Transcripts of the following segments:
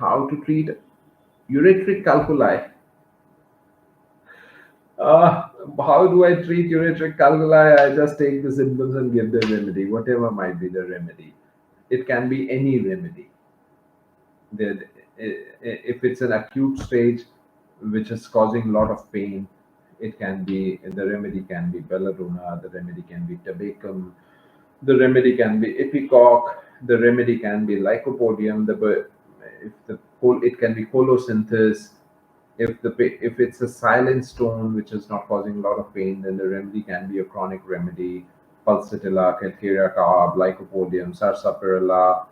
How to treat ureteric calculi? How do I treat ureteric calculi? I just take the symptoms and give the remedy, whatever might be the remedy. It can be any remedy. If it's an acute stage which is causing a lot of pain, it can be, the remedy can be belladonna, the remedy can be tabacum, the remedy can be ipecac, the remedy can be lycopodium, if the it can be colocynthis. If it's a silent stone which is not causing a lot of pain, then the remedy can be a chronic remedy: pulsatilla, calcarea carb, lycopodium, sarsaparilla,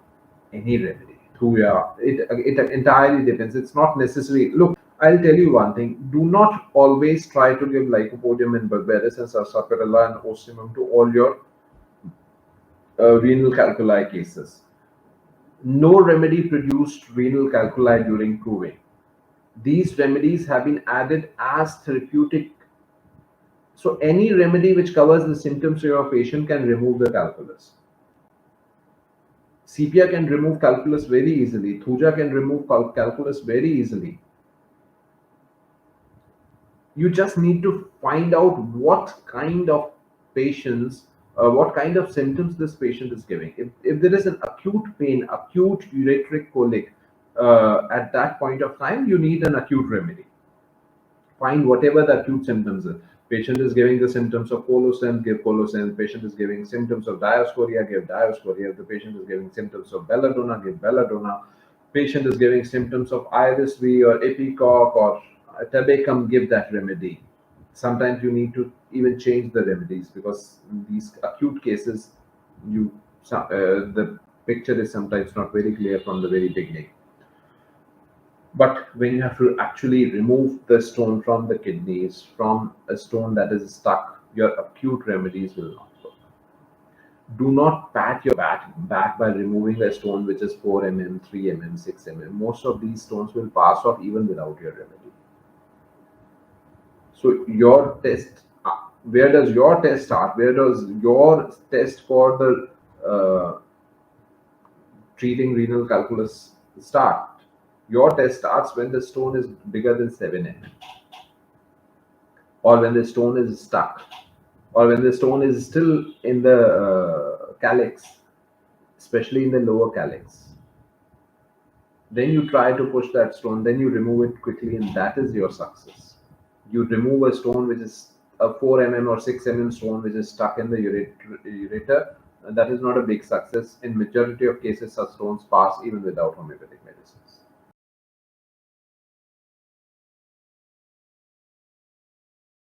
any remedy. Thuya. It entirely depends. It's not necessary. Look, I'll tell you one thing. Do not always try to give lycopodium and berberis and sarsaparilla and osimum to all your renal calculi cases. No remedy produced renal calculi during proving. These remedies have been added as therapeutic. So any remedy which covers the symptoms of your patient can remove the calculus. Sepia can remove calculus very easily. Thuja can remove calculus very easily. You just need to find out what kind of patients, what kind of symptoms this patient is giving. If there is an acute pain, acute ureteric colic, at that point of time, you need an acute remedy. Find whatever the acute symptoms are. Patient is giving the symptoms of colocynth, give colocynth. Patient is giving symptoms of dioscoria, give dioscoria. If the patient is giving symptoms of belladonna, give belladonna. Patient is giving symptoms of iris V or ipecac or tabacum, give that remedy. Sometimes you need to even change the remedies, because in these acute cases, the picture is sometimes not very clear from the very beginning. But when you have to actually remove the stone from the kidneys, from a stone that is stuck, your acute remedies will not work. Do not pat your back by removing a stone which is 4 mm, 3 mm, 6 mm. Most of these stones will pass off even without your remedy. So your test, where does your test start? Where does your test for the treating renal calculus start? Your test starts when the stone is bigger than 7 mm, or when the stone is stuck, or when the stone is still in the calyx, especially in the lower calyx. Then you try to push that stone, then you remove it quickly, and that is your success. You remove a stone which is a 4 mm or 6 mm stone which is stuck in the ureter, and that is not a big success. In majority of cases, such stones pass even without homeopathic medicines.